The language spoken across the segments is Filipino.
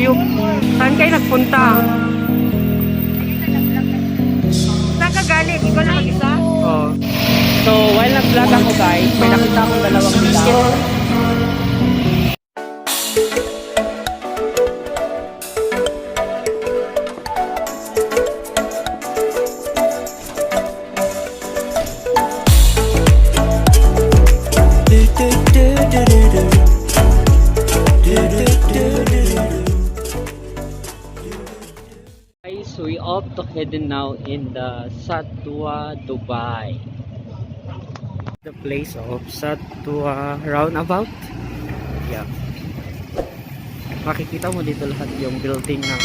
hayop. Saan kayo nagpunta? Saan ka galing? Ikaw na mag-isa? Oh. So, while nag-vlog ako guys, may nakita akong dalawang ilaw. Guys, we off to heading now in the Satwa, Dubai. The place of Satwa roundabout. Yeah. Makikita mo dito lahat yung building ng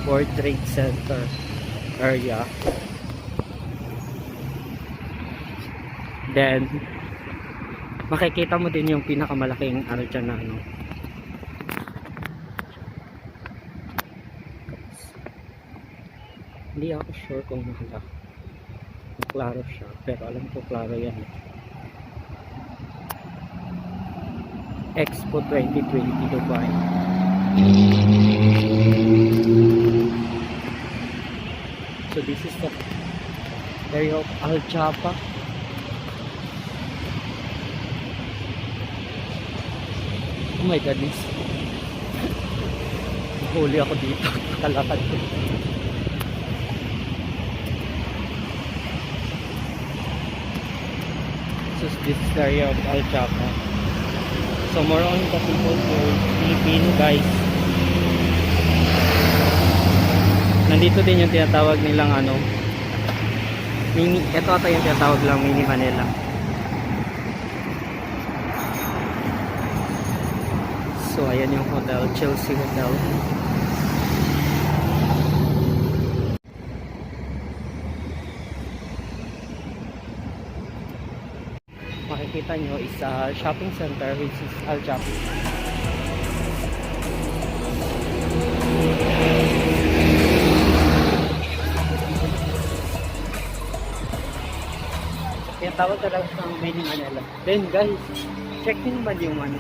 World Trade Center area. Then makikita mo din yung pinakamalaking ano dyan na ano. Hindi ako sure kung klaro siya, pero alam ko klaro yan. Expo 2020 Dubai. So this is the area of Al Jaffa. Oh my goodness. Huli ako dito. Kalakad ko. So this is the area of Al Jaffa. So more on the people here, Filipino guys. Nandito din yung tinatawag nilang ano, mini, ito ata yung tinatawag lang Mini Manila. So ayan yung hotel, Chelsea Hotel. Makikita nyo is a shopping center which is Al Jaffa. Kaya tawag talaga sa Mini Manila. Then guys, check nyo naman yung ano,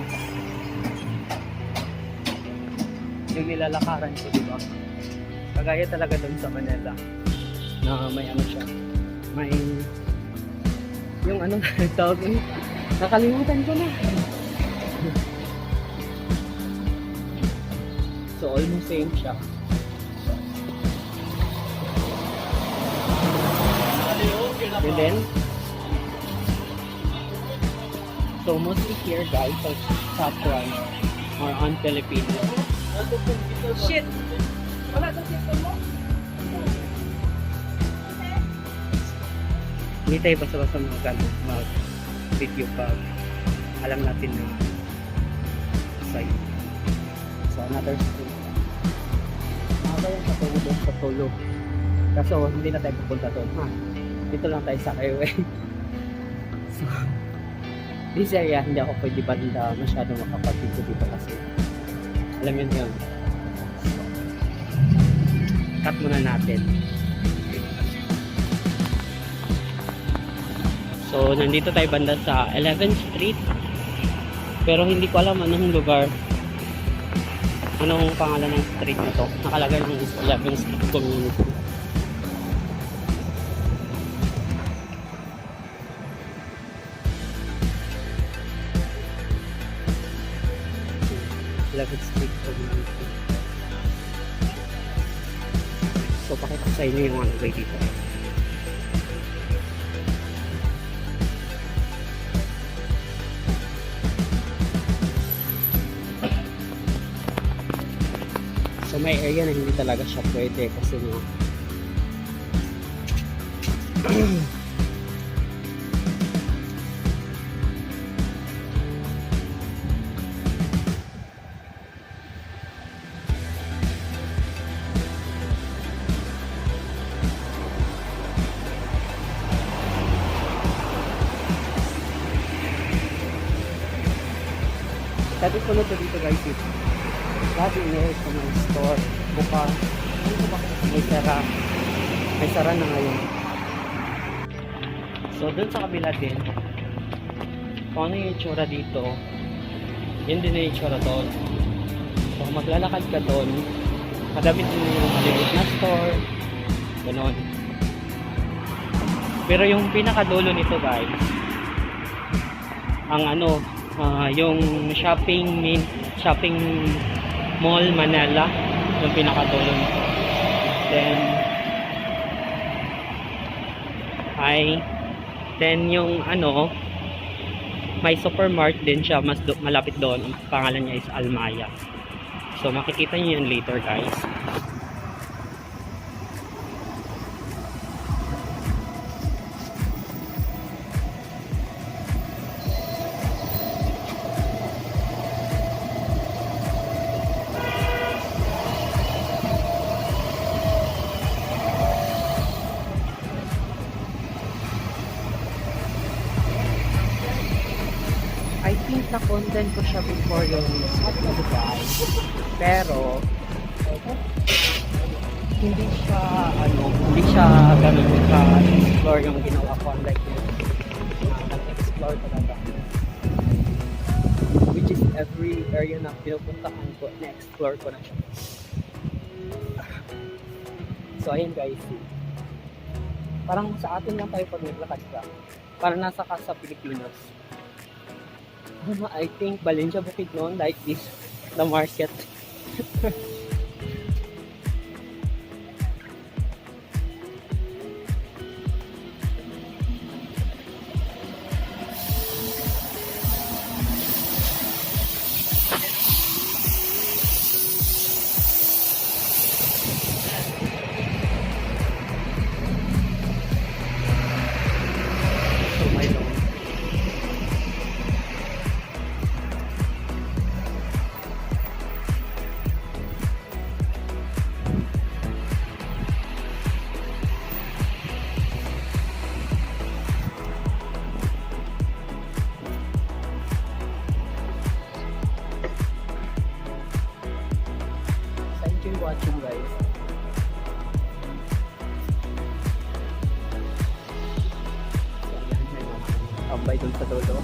yung nilalakaran ko, diba? Kagaya talaga dun sa Manila na may ano siya, may yung ano tawag ko, nakalimutan ko na. So almost same siya. And then so mostly here guys are top one or on Filipino. Shit! Wala sa system mo? Hindi tayo basta-basta mag-video pag alam natin na side. So another street. Mga yung sa Tulo. Kaso hindi na tayo pupunta doon. Dito lang tayo sa highway. So this area hindi ako pwede banda masyado makapag-video dito kasi alam yun. Cut muna natin. So, nandito tayo banda sa 11th Street. Pero hindi ko alam anong lugar. Anong pangalan ng street na to. Nakalagay ng 11th Street Community. Street Community. So, pakita ko sa inyo yung ano way dito. So may area na hindi talaga siya pwede kasi no dati ko na dito guys dati iniris ko ng store bukas may sara na ngayon. So dun sa kabila din kung ano yung itsura dito yun din yung itsura doon. So So, maglalakad ka doon. Madami din yung Hollywood na store. Ganon. Pero yung pinakadulo nito guys, ang yung shopping mall Manila, yung pinakadulo nito. Then yung may supermarket din siya, malapit doon. Ang pangalan niya is Almaya. So makikita niyo yun later guys. I think na-content ko siya before yung South of Dubai. Pero, hindi siya ganun ka-explore yung ginawa ko. Unlike yung nag-explore talaga. Which is every area na pinupuntahan ko, na-explore ko na siya. So, ayun guys. Parang sa atin lang tayo pag naglakad ka. Parang nasa ka sa Pilipinas. I think Valencia Bukidnon like this, the market. So my lord. Thank you for watching guys. Tambay dun sa dulo.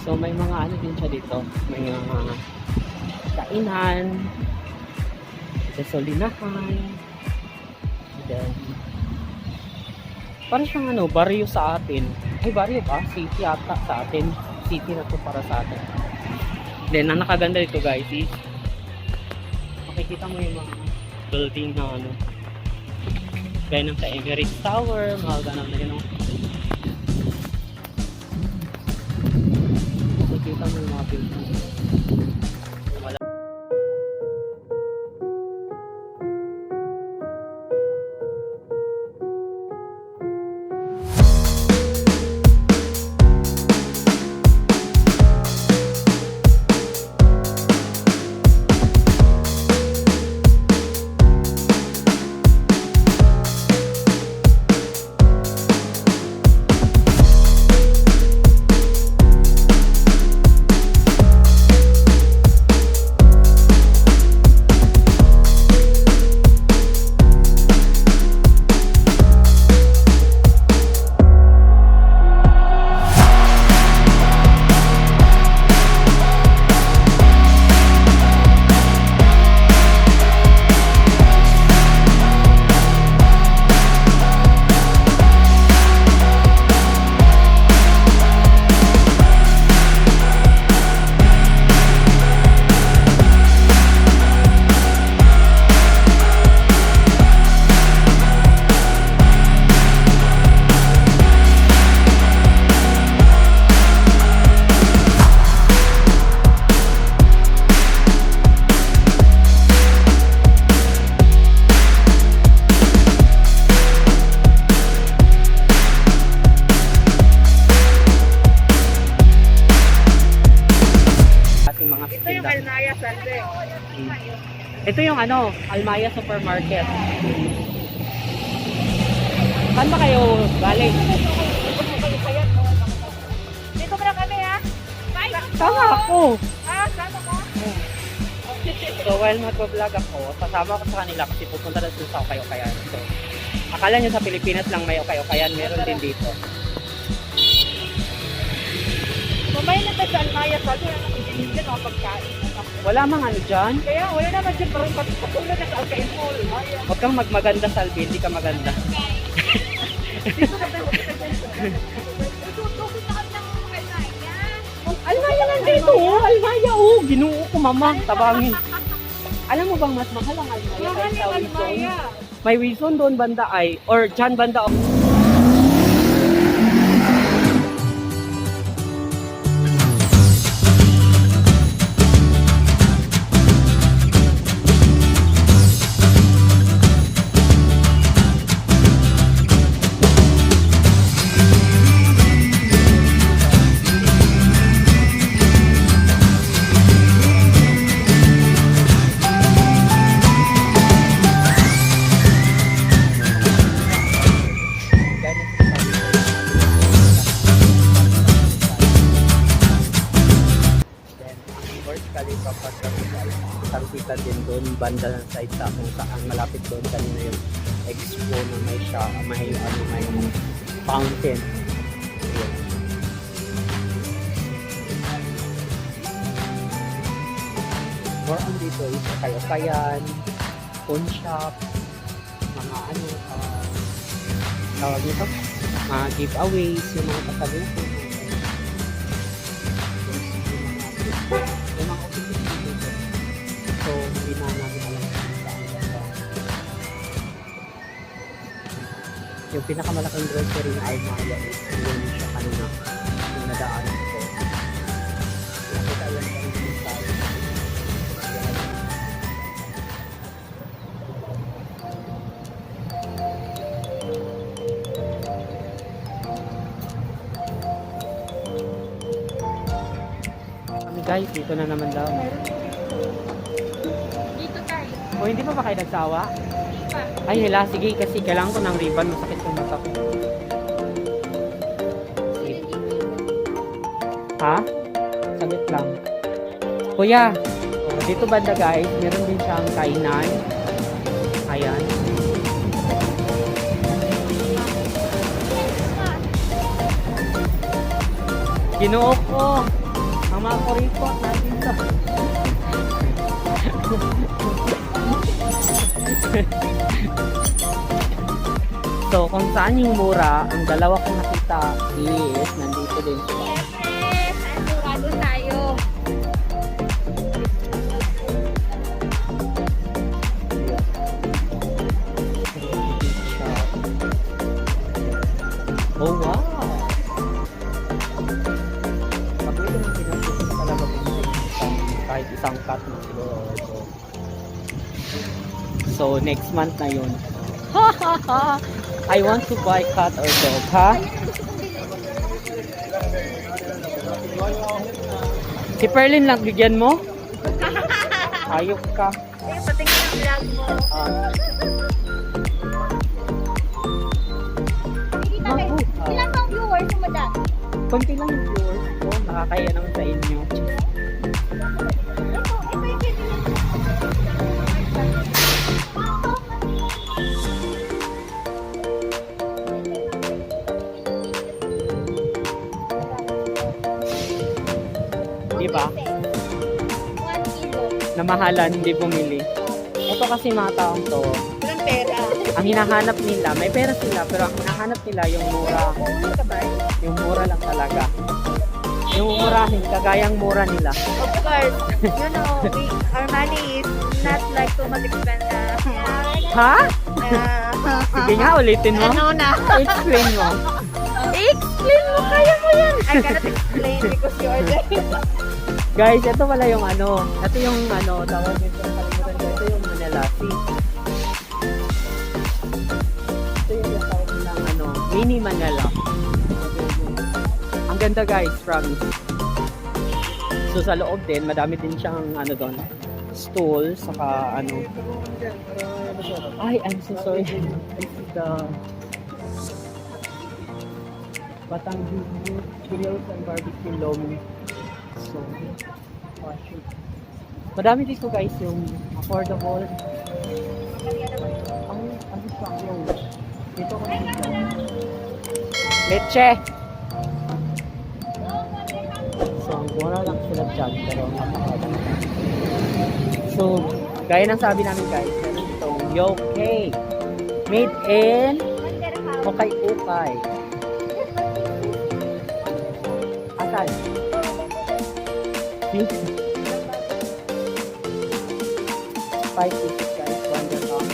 So may mga din siya dito, may mga kainan, gasolinahan, then parang siyang baryo sa atin. Ay, baryo ba? City ata sa atin. City na to para sa atin. Then ang nakaganda dito guys is makikita mo yung mga building na gaya ng sa Emirates Tower, mga ganun na yun. Kita mo yung mga building. Ito yung Almaya Supermarket. Saan ba kayo galing? Dito muna kami ha. Sama ako. Sama ka? So while mag-vlog ako, sasama ako sa kanila kasi pupunta na sila sa Ukay-Ukayan. So, akala nyo sa Pilipinas lang may Ukay-Ukayan, meron din dito. Mamaya na tayo sa Almaya. Sabi na naman din dyan mga pagkain. Wala mang ano dyan. Kaya wala naman dyan parang patulad na sa Alkain Mall. Huwag kang magmaganda, Salvi, hindi ka maganda. Dito na tayo makita dyan. Tutusin na kami ng Almaya. Almaya lang dito, oh. Almaya, oh. Ginoo ko, mama. Tabangin. Alam mo bang mas mahal ang Almaya Mahal kaysa yung Wilson? Almaya. May Wilson doon banda ay, or dyan banda. Kita din doon banda ng side sa kung saan malapit doon kanina yung expo na may fountain. Ayan. More on dito is Ukay-Ukayan, pawn shop, mga tawag nito, mga giveaways, yung mga pasalubong. Yung mga offices dito. So, hindi na namin alam kung saan ba. Yung pinakamalaking grocery na Almaya is yun siya kanina. Yung nadaanan ko. Nakita yan kami din tayo. Kami guys, dito na naman daw. Dito tayo. O hindi pa ba kayo nagsawa? Hindi pa. Ay hala, sige kasi kailangan ko ng ribbon, masakit yung mata ko. Ha? Sabit lang. Kuya, dito banda guys, meron din siyang kainan. Ayan. Ginoo ko. Ang mga kuripot natin to. So, kung saan yung mura, ang dalawa kong nakita is nandito din sila. Siyempre, sigurado tayo. Oh, wow! Pag-uwi ng pinag-uwi talaga kahit isang cut na siguro. So, next month na yun. I want to buy cat or dog, ha? Si Perlin lang bigyan mo? Ayok ka. Eh, patingin ang vlog mo. Ilan pang viewers mo dyan? Konti lang yung viewers ko. Nakakaya naman sa inyo. Ito yung pwede Diba? 1 kilo. Namahalan, hindi bumili. Ito kasi mga taong to, Walang pera. ang hinahanap nila, may pera sila, pero ang hinahanap nila yung mura. Ulo ka ba? Yung mura lang talaga. Yung murahin, kagayang mura nila. Of course. You know, our money is not like too much expensive. Ha? Sige nga, ulitin mo. Ano na? Explain mo. Explain mo, kaya mo yan. I cannot explain because you are there. Guys, ito pala yung ano. Ito yung ano, tawag nito. Kalimutan ko. Ito yung Manalasi. Ito yung tawag nilang ano, mini Manila. Ang ganda guys, promise. So sa loob din, madami din siyang ano doon, stool, saka ano. Ay, I'm so sorry. This is the Batangas Grills and Barbecue Lomi. So, shoot. Madami dito guys yung affordable. Ang siya yung dito ko dito. Leche! So, mura lang sila dyan, pero napakaganda. So, gaya ng sabi namin guys, meron itong Yoke. Made in Ukay-Ukay. Asan? See? 5 tickets guys, 1 dirham.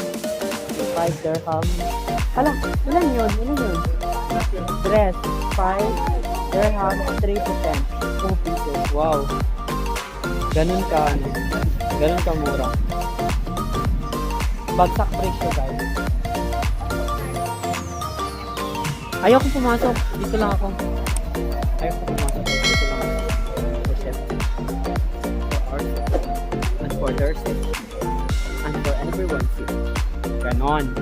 5 dirham. Hala, ilan yun? Dress, 5 dirham, 3%. 2 pieces. Wow. Ganun ka mura. Bagsak presyo guys. Ayoko pumasok. Dito lang ako. Dito lang ako. For chef. For ours. And for theirs. And for everyone's seat. Ganon.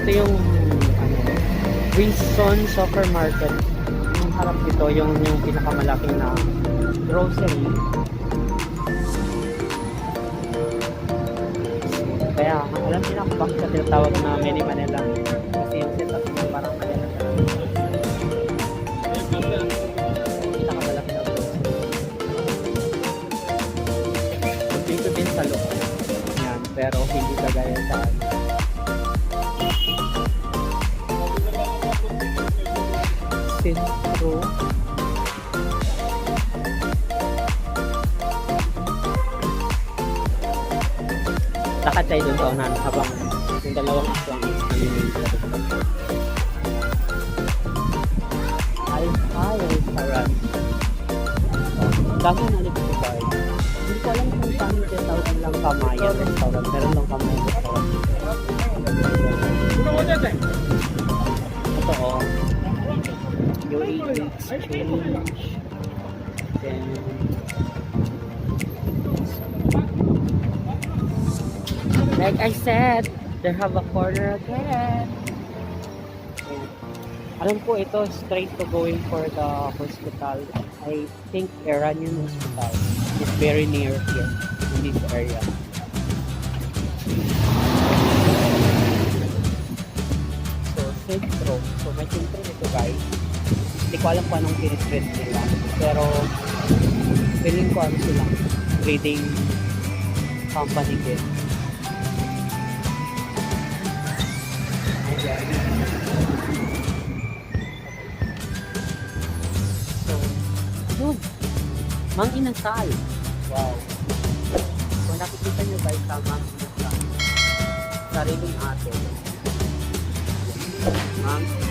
Ito yung Wilson Supermarket. Yung harap dito, yung pinakamalaking na grocery. Kaya alam niyo na kung bakit sa tinatawag na Mini Manila. Kasi yung setup niya parang Manila talaga. Pinakamalaki na grocery. Dito din sa loob. Yan, pero hindi kagaya sa Sentro. Lakad tayo dun sa unahan habang yung dalawang aswang is namimili. Hi, restaurant. Dami na dito guys. Hindi ko alam kung saan yung tinatawag lang Kamayan restaurant. Meron lang Kamayan restaurant. Ito oh. Exchange. Then like I said, they have a corner again. Alam ko ito straight to going for the hospital. I think Iranian Hospital is very near here in this area. So Centro. So may Centro nito guys. Hindi ko alam kung anong pinitreat nila. Pero, feeling ko ano sila. Trading company din. So, yun. Mang Inasal. Wow. Kung nakikita nyo guys sa Mang Inasal. Sariling ate. Mang Inasal.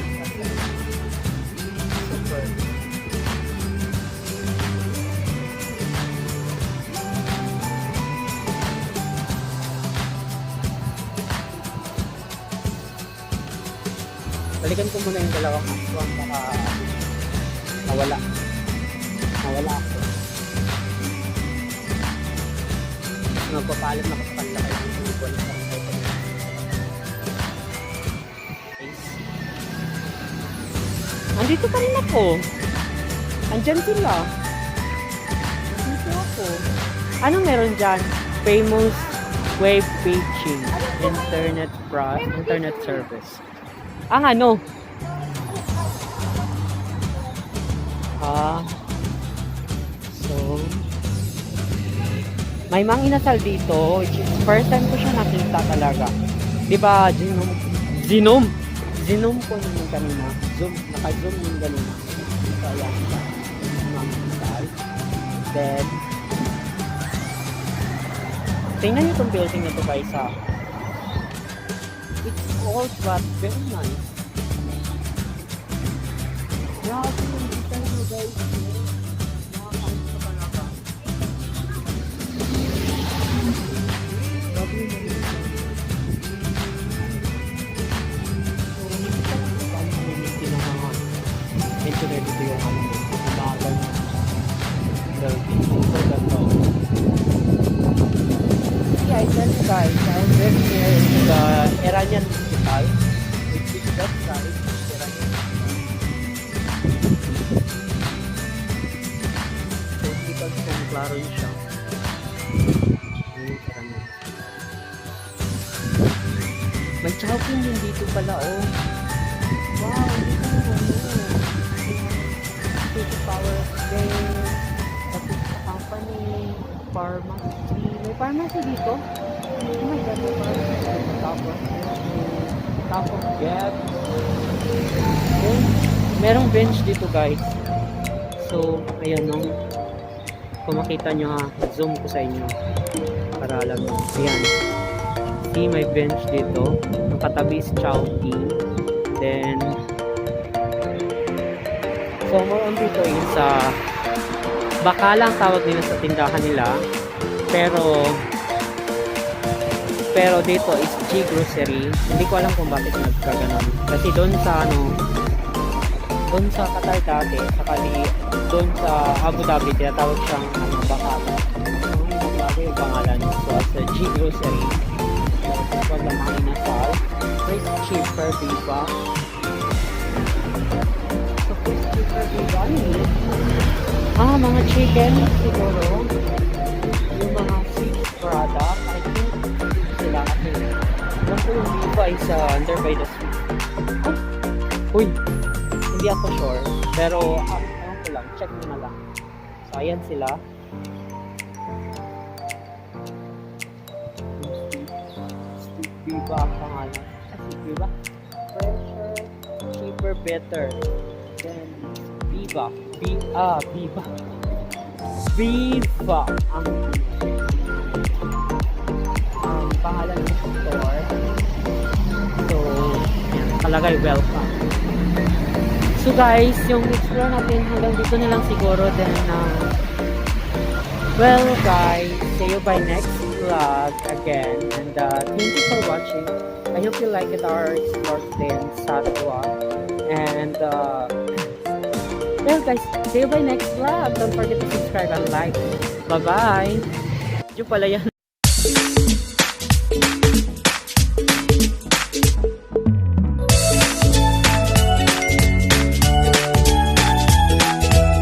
Balikan ko muna yung dalawang aswang baka nawala ako. Magpapaalam na ko sa kanila kayo ng balik na kayo. Andito pa rin ako. Andyan sila. Andito ako. Anong meron dyan? Famous web paging internet service. Ang ano? So may Mang Inasal dito. First time ko siya nakita talaga. Diba, Zinom ko yung kanina. Naka-zoom yung kanina. So, ayan siya. Mang Inasal. Then, tingnan nyo itong building na ito guys ha. It's old but very nice. Grabe yung design mo guys. Nakakaulit sa talaga. Grabe yung design. So, hindi ko alam kung paano yung pinangangan. Engineer dito yung ano. Umagal. So, ganito. Yeah, I tell you guys, I'm very near to the Iranian hospital. Which is that side, Iranian hospital. So, hospital kung klaro yun siya. Ayun, Iranian. May Chowking din dito pala, oh. Wow, dito yung ano. City Power Bank, Tapos Company, Pharmacy. May pharmacy dito? Oh my God, may pharmacy. Tapos Gap. Okay. Merong bench dito guys. So, ayan no. Kung makita nyo ha, zoom ko sa inyo. Para alam nyo. Ayan. See, may bench dito. Ang katabi is Chowking. Then, so more on dito is bakalang tawag nila sa tindahan nila. Pero dito is G Grocery. Hindi ko alam kung bakit nagkaganon. Kasi doon sa Qatar dati, doon sa Abu Dhabi, tinatawag siyang bakala. Bago yung pangalan. So, sa G Grocery. So, pag naman inasal. First cheaper, diba? So, first cheaper, diba? Mga chicken siguro. Yung mga sweet product. I think sila kasi. Alam ko yung diba is under by the sweet. Oh! Uy! Hindi ako sure. Pero, ano ko lang. Check mo na lang. So, ayan sila. Sweet Viva ang pangalan. Sweet Viva? Fresher, cheaper, better. Then, Viva. Viva. Viva ang pangalan ng store. So, yan, nakalagay welcome. So guys, yung explore natin hanggang dito na lang siguro. Then, well guys, see you by next vlog again. And thank you for watching. I hope you like it, our explore today in Satwa. And well guys, see you by next vlog. Don't forget to subscribe and like. Bye bye. Yung pala yan.